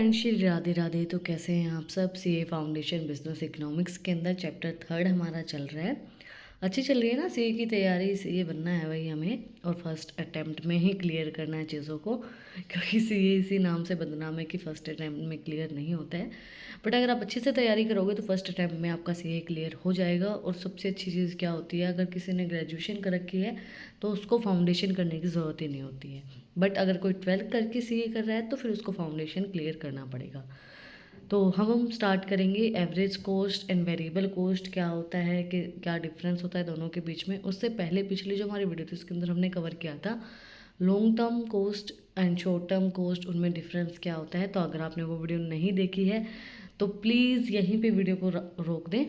Friends, Shri Radhe Radhe. तो कैसे हैं आप सब। सीए फाउंडेशन बिजनेस इकोनॉमिक्स के अंदर चैप्टर 3 हमारा चल रहा है। अच्छी चल रही है ना सीए की तैयारी। सीए बनना है भाई हमें, और फर्स्ट अटैम्प्ट में ही क्लियर करना है चीज़ों को, क्योंकि सीए इसी नाम से बदनाम है कि फर्स्ट अटैम्प्ट में क्लियर नहीं होता है। बट अगर आप अच्छे से तैयारी करोगे तो फर्स्ट अटैम्प्ट में आपका सीए क्लियर हो जाएगा। और सबसे अच्छी चीज़ क्या होती है, अगर किसी ने ग्रेजुएशन कर रखी है तो उसको फाउंडेशन करने की ज़रूरत ही नहीं होती है। बट अगर कोई 12th करके सीए कर रहा है तो फिर उसको फाउंडेशन क्लियर करना पड़ेगा। तो हम स्टार्ट करेंगे average cost and variable cost क्या होता है, कि क्या डिफरेंस होता है दोनों के बीच में। उससे पहले पिछली जो हमारी वीडियो थी उसके अंदर हमने कवर किया था long term cost and short term cost, उनमें डिफरेंस क्या होता है। तो अगर आपने वो वीडियो नहीं देखी है तो प्लीज़ यहीं पे वीडियो को रोक दें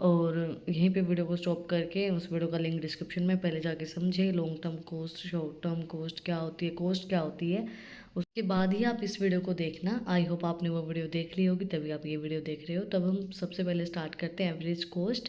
और यहीं पे वीडियो को स्टॉप करके उस वीडियो का लिंक डिस्क्रिप्शन में पहले जाके समझे long term cost, short term cost क्या होती है, कॉस्ट क्या होती है। उसके बाद ही आप इस वीडियो को देखना। आई होप आपने वो वीडियो देख ली होगी, तभी आप ये वीडियो देख रहे हो। तब हम सबसे पहले स्टार्ट करते हैं average cost.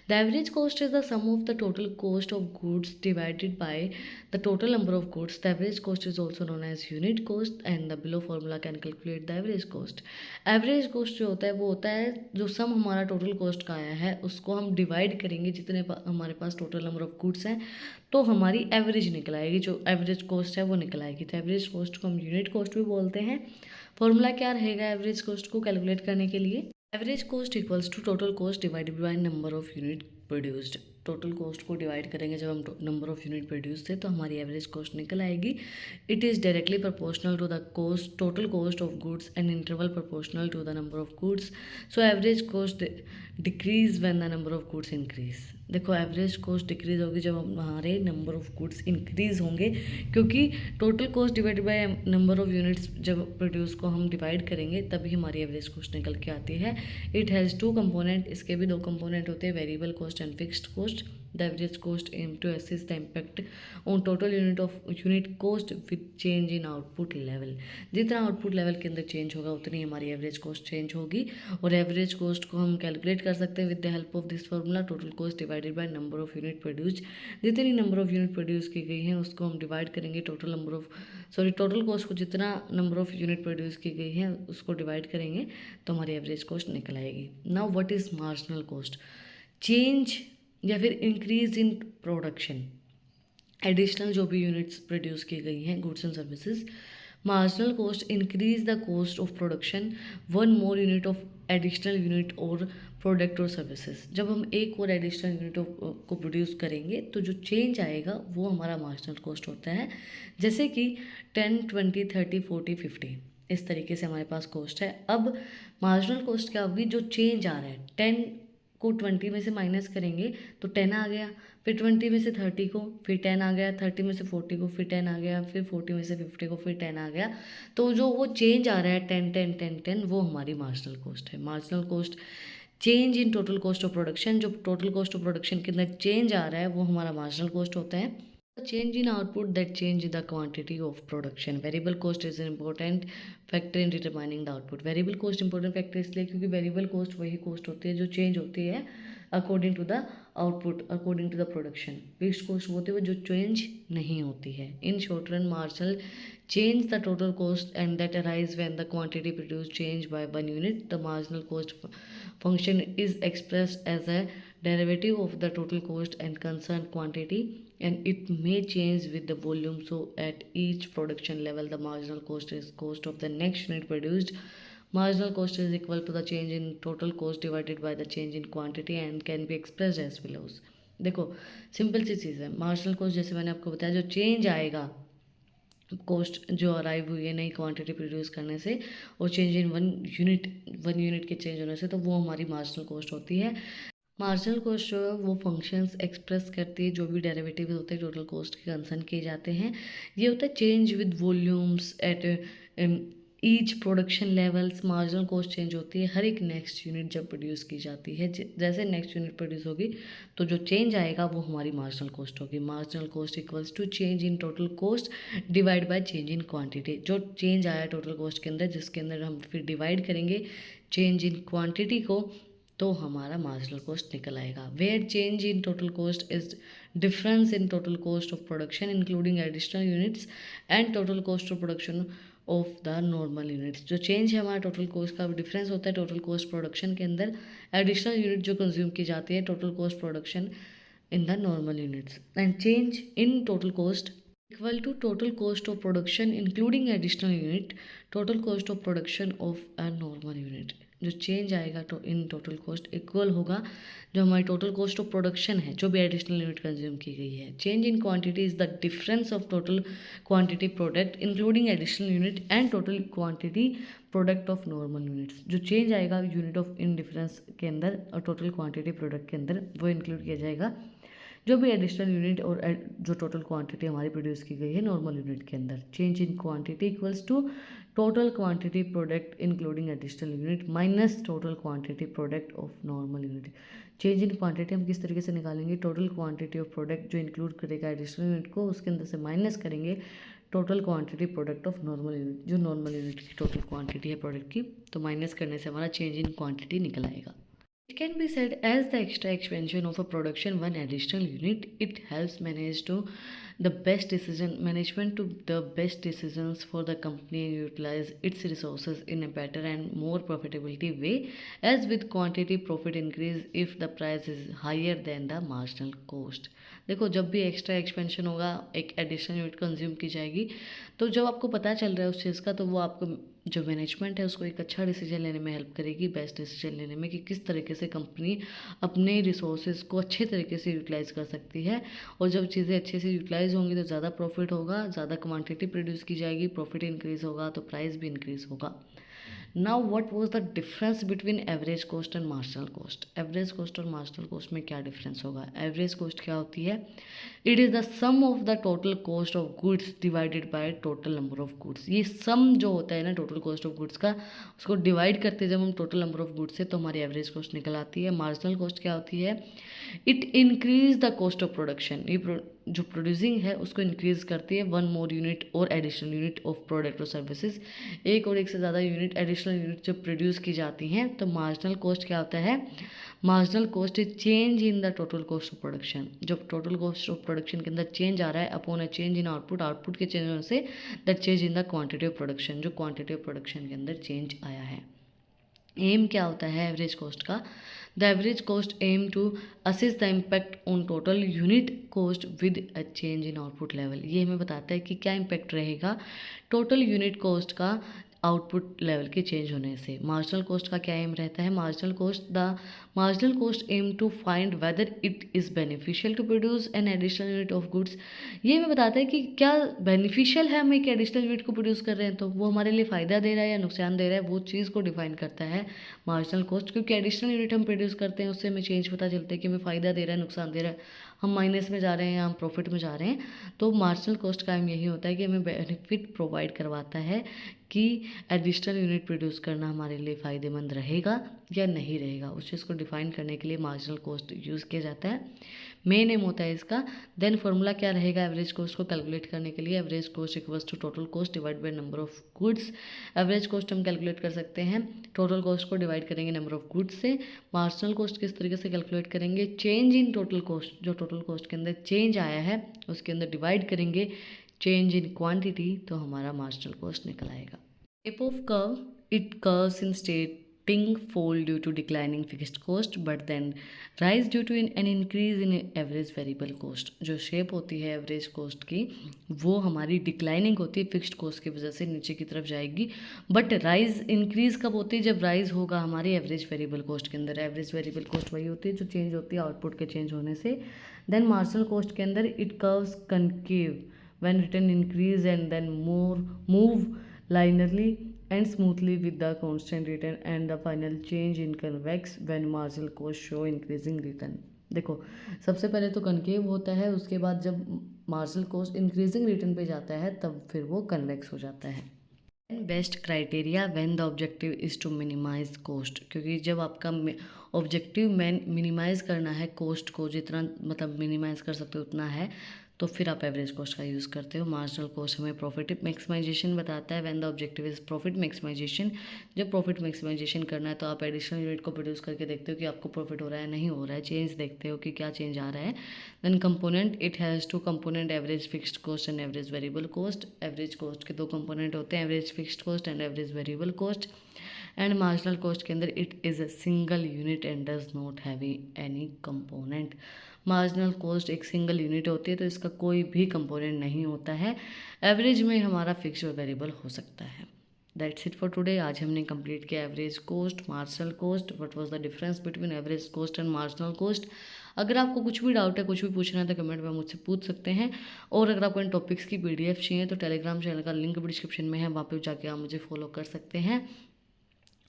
The average cost is the sum of the total cost of goods divided by the total number of goods. The average cost is also known as unit cost and the below formula can calculate the average cost. Average cost जो होता है वो होता है जो सम हमारा total cost का आया है उसको हम डिवाइड करेंगे जितने हमारे पास टोटल नंबर ऑफ गुड्स हैं, तो हमारी एवरेज निकल आएगी। जो एवरेज कॉस्ट है वो निकल आएगी। तो एवरेज कॉस्ट को हम यूनिट कॉस्ट भी बोलते हैं। फॉर्मूला क्या रहेगा एवरेज कॉस्ट को कैलकुलेट करने के लिए, average cost equals to total cost divided by number of unit produced. Total cost को डिवाइड करेंगे जब हम नंबर ऑफ यूनिट प्रोड्यूस थे तो हमारी एवरेज कॉस्ट निकल आएगी। It is directly proportional to the cost total cost of goods and interval proportional to the number of goods. So average cost decrease when the number of goods increase. देखो average cost decrease होगी जब हमारे number of goods increase होंगे, क्योंकि total cost divided by number of units जब produce को हम divide करेंगे तभी हमारी एवरेज कॉस्ट निकल के आती है। इट हैज़ टू कंपोनेंट, इसके भी दो कंपोनेंट होते हैं, variable cost and fixed cost. The average cost aim to assess the impact on total unit cost with change in output level. जितना आउटपुट लेवल के अंदर चेंज होगा उतनी हमारी एवरेज कॉस्ट चेंज होगी। और एवरेज कॉस्ट को हम कैलकुलेट कर सकते हैं with the help of this formula, total cost divided by number of unit produced. जितनी नंबर ऑफ यूनिट प्रोड्यूस की गई हैं उसको हम डिवाइड करेंगे टोटल कॉस्ट को जितना नंबर ऑफ यूनिट प्रोड्यूस की गई है उसको डिवाइड करेंगे तो हमारी एवरेज कॉस्ट निकल आएगी। Now what is marginal cost, change या फिर इंक्रीज इन प्रोडक्शन, एडिशनल जो भी यूनिट्स प्रोड्यूस की गई हैं goods and services. Marginal cost increase the cost of production one more unit of additional unit और प्रोडक्ट और सर्विसेज। जब हम एक और एडिशनल यूनिट को प्रोड्यूस करेंगे तो जो चेंज आएगा वो हमारा मार्जिनल कॉस्ट होता है। जैसे कि 10, 20, 30, 40, 50 इस तरीके से हमारे पास कॉस्ट है। अब मार्जिनल कॉस्ट क्या होगी, जो चेंज आ रहा है 10 को 20 में से माइनस करेंगे तो 10 आ गया, फिर 20 में से 30 को फिर 10 आ गया, 30 में से 40 को फिर 10 आ गया, फिर 40 में से 50 को फिर 10 आ गया। तो जो वो चेंज आ रहा है 10 10 10 10 वो हमारी मार्जिनल कॉस्ट है। Marginal cost change in total cost of production, जो टोटल कॉस्ट ऑफ प्रोडक्शन के अंदर चेंज आ रहा है वो हमारा मार्जिनल कॉस्ट होता है। Change in output that change in the quantity of production. Variable cost is an important factor in determining the output. Variable cost important factor इसलिए क्योंकि वेरिएबल कॉस्ट वही कॉस्ट होती है जो चेंज होती है according to the output, according to the production. Fixed cost होती है वो जो चेंज नहीं होती है। In short run marginal change the total cost and that arise when the quantity produced change by 1 unit. The marginal cost function is expressed as a derivative of the total cost and concerned quantity, and it may change with the volume. So at each production level the marginal cost is cost of the next unit produced. Marginal cost is equal to the change in total cost divided by the change in quantity and can be expressed as follows. देखो simple सी चीज़ है। Marginal cost जैसे मैंने आपको बताया जो change आएगा cost जो arrive हुई है नई क्वांटिटी प्रोड्यूस करने से और चेंज इन वन यूनिट के चेंज होने से, तो वो हमारी मार्जिनल कॉस्ट होती है। मार्जिनल कॉस्ट जो है वो फंक्शंस एक्सप्रेस करती है जो भी डेरिवेटिव होते हैं टोटल कॉस्ट के कंसर्न किए जाते हैं। ये होता है change with volumes at each production levels. Marginal cost change होती है हर एक नेक्स्ट यूनिट जब प्रोड्यूस की जाती है। जैसे नेक्स्ट यूनिट प्रोड्यूस होगी तो जो चेंज आएगा वो हमारी मार्जिनल कॉस्ट होगी। Marginal cost equals to change in total cost divide by change in quantity. जो चेंज आया टोटल कॉस्ट के अंदर जिसके अंदर हम फिर डिवाइड करेंगे चेंज इन क्वांटिटी को तो हमारा मार्जिनल कॉस्ट निकल आएगा। Where change in total cost is difference in total cost of production including additional units and total cost of production of the normal units. जो चेंज है हमारा total cost का difference होता है टोटल कॉस्ट प्रोडक्शन के अंदर additional unit जो consume की जाती है total cost production in the normal units, and change in total cost equal to total cost of production including additional unit total cost of production of a normal unit. जो change आएगा तो इन total cost equal होगा जो हमारी total cost of production है जो भी additional unit consume की गई है। Change in quantity is the difference of total quantity product including additional unit and total quantity product of normal units. जो चेंज आएगा यूनिट ऑफ इन डिफरेंस के अंदर और टोटल क्वांटिटी प्रोडक्ट के अंदर वो इंक्लूड किया जाएगा जो भी एडिशनल यूनिट और जो टोटल क्वांटिटी हमारी प्रोड्यूस की गई है नॉर्मल यूनिट के अंदर। Change in quantity equals to total quantity product including additional unit minus total quantity product of normal unit. Change in quantity हम किस तरीके से निकालेंगे, टोटल क्वांटिटी ऑफ प्रोडक्ट जो इंक्लूड करेगा एडिशनल यूनिट को उसके अंदर से माइनस करेंगे total quantity product of normal unit जो नॉर्मल यूनिट की टोटल क्वांटिटी है प्रोडक्ट की, तो माइनस करने से हमारा चेंज इन क्वांटिटी निकल आएगा। It can be said as the extra expansion of a production one additional unit. It helps manage to the best decision management to the best decisions for the company and utilize its resources in a better and more profitability way. As with quantity profit increase if the price is higher than the marginal cost. देखो जब भी extra expansion होगा एक additional unit consume की जाएगी तो जब आपको पता चल रहा है उस चीज़ का तो वो आपको जो मैनेजमेंट है उसको एक अच्छा डिसीजन लेने में हेल्प करेगी, बेस्ट डिसीजन लेने में कि किस तरीके से कंपनी अपने रिसोर्सेज को अच्छे तरीके से यूटिलाइज़ कर सकती है। और जब चीज़ें अच्छे से यूटिलाइज होंगी तो ज़्यादा प्रॉफिट होगा, ज़्यादा क्वांटिटी प्रोड्यूस की जाएगी, प्रॉफिट इंक्रीज़ होगा तो प्राइस भी इंक्रीज़ होगा। Now what was the difference between average cost and marginal cost. Average cost और मार्जिनल कॉस्ट में क्या डिफरेंस होगा। एवरेज कॉस्ट क्या होती है, it is the sum of the total cost of goods divided by total number of goods. ये sum जो होता है ना टोटल कॉस्ट ऑफ गुड्स का उसको डिवाइड करते हैं जब हम टोटल नंबर ऑफ गुड्स से तो हमारी एवरेज कॉस्ट निकल आती है। मार्जिनल कॉस्ट क्या होती है, it increase the cost of production. ये जो प्रोड्यूसिंग है उसको इंक्रीज करती है वन मोर यूनिट और एडिशनल यूनिट ऑफ प्रोडक्ट और सर्विसेज। एक और एक से ज़्यादा यूनिट एडिशनल यूनिट जब प्रोड्यूस की जाती हैं तो मार्जिनल कॉस्ट क्या होता है, marginal cost is change in the total cost of production. जब टोटल कॉस्ट ऑफ प्रोडक्शन के अंदर चेंज आ रहा है upon a change in output, output के चेंज होने से that change in the quantity of production, जो क्वांटिटी ऑफ प्रोडक्शन के अंदर चेंज आया है। एम क्या होता है एवरेज कॉस्ट का, the average cost aim to assess the impact on total unit cost with a change in output level. ये हमें बताता है कि क्या इम्पैक्ट रहेगा टोटल यूनिट कॉस्ट का आउटपुट लेवल के चेंज होने से। मार्जिनल कॉस्ट का क्या एम रहता है, marginal cost aim to find whether it is beneficial to produce an additional unit of goods. ये हमें बताता है कि क्या बेनिफिशियल है, हम एक एडिशनल यूनिट को प्रोड्यूस कर रहे हैं तो वो हमारे लिए फ़ायदा दे रहा है या नुकसान दे रहा है, वो चीज़ को डिफाइन करता है मार्जिनल कॉस्ट। क्योंकि एडिशनल यूनिट हम प्रोड्यूस करते हैं उससे हमें चेंज पता चलता है कि हमें फ़ायदा दे रहा है नुकसान दे रहा है, हम माइनस में जा रहे हैं या हम प्रॉफिट में जा रहे हैं। तो मार्जिनल कॉस्ट का एम यही होता है कि हमें बेनिफिट प्रोवाइड करवाता है कि एडिशनल यूनिट प्रोड्यूस करना हमारे लिए फ़ायदेमंद रहेगा या नहीं रहेगा। उस चीज़ को डिफाइन करने के लिए मार्जिनल कॉस्ट यूज़ किया जाता है, मेन एम होता है इसका। देन फॉर्मूला क्या रहेगा एवरेज कॉस्ट को कैलकुलेट करने के लिए, average cost equals to total cost divide by number of goods. Average cost हम कैलकुलेट कर सकते हैं, टोटल कॉस्ट को डिवाइड करेंगे नंबर ऑफ गुड्स से। मार्जिनल कॉस्ट किस तरीके से कैलकुलेट करेंगे, चेंज इन टोटल कॉस्ट, जो टोटल कॉस्ट के अंदर चेंज आया है उसके अंदर डिवाइड करेंगे चेंज इन क्वांटिटी, तो हमारा मार्जिनल कॉस्ट निकल आएगा। Shape of curve, it curves in stating fall due to declining fixed cost but then rise due to an increase in average variable cost। जो शेप होती है average coast की वो हमारी डिक्लाइनिंग होती है फिक्स्ड कोस्ट की वजह से नीचे की तरफ जाएगी, बट राइज इंक्रीज कब होती है, जब राइज होगा हमारी एवरेज वेरिएबल कोस्ट के अंदर। एवरेज वेरिएबल कोस्ट वही होती है जो चेंज होती है आउटपुट के चेंज होने से। देन मार्जिनल कोस्ट के अंदर it curves concave when return increase and then move linearly and smoothly with the constant return and the final change in convex when marginal cost show increasing return। देखो सबसे पहले तो concave होता है, उसके बाद जब मार्जिनल कॉस्ट इंक्रीजिंग रिटर्न पे जाता है तब फिर वो कन्वेक्स हो जाता है। Best criteria when the objective is to minimize cost, क्योंकि जब आपका ऑब्जेक्टिव मिनिमाइज़ करना है कॉस्ट को, जितना मतलब मिनिमाइज़ कर सकते हो उतना है, तो फिर आप एवरेज कॉस्ट का यूज़ करते हो। मार्जिनल कॉस्ट हमें प्रॉफिट मैक्सिमाइजेशन बताता है, when the objective is profit maximization. जब प्रॉफिट मैक्सिमाइजेशन करना है तो आप एडिशनल यूनिट को प्रोड्यूस करके देखते हो कि आपको प्रॉफिट हो रहा है नहीं हो रहा है, चेंज देखते हो कि क्या चेंज आ रहा है। Then component, it has two component, average fixed cost and average variable cost. Average cost के दो कंपोनेंट होते हैं, average fixed cost and average variable cost. And marginal cost के अंदर it is a single unit and does not have any component. Marginal cost एक single unit होती है तो इसका कोई भी कंपोनेंट नहीं होता है। एवरेज में हमारा फिक्स और वेरिएबल हो सकता है। That's it for today. आज हमने कंप्लीट किया average cost, marginal cost, what was the difference between average cost and marginal cost. अगर आपको कुछ भी डाउट है, कुछ भी पूछना है तो कमेंट में मुझसे पूछ सकते हैं। और अगर आपको इन टॉपिक्स की PDF चाहिए तो टेलीग्राम चैनल का लिंक भी डिस्क्रिप्शन में है, वहाँ पर जाके आप मुझे फॉलो कर सकते हैं।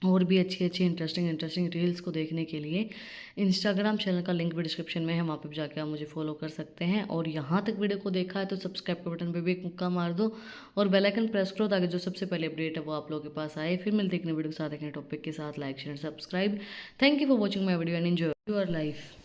और भी अच्छी अच्छी इंटरेस्टिंग रील्स को देखने के लिए इंस्टाग्राम चैनल का लिंक भी डिस्क्रिप्शन में है, वहाँ पे जाके आप मुझे फॉलो कर सकते हैं। और यहाँ तक वीडियो को देखा है तो सब्सक्राइब के बटन पे भी एक मुक्का मार दो और बेल आइकन प्रेस करो ताकि जो सबसे पहले अपडेट है वो आप लोगों के पास आए। फिर मिलते हैं एक नई वीडियो के साथ, एक नए टॉपिक के साथ। Like share subscribe. Thank you for watching my video and enjoy your life.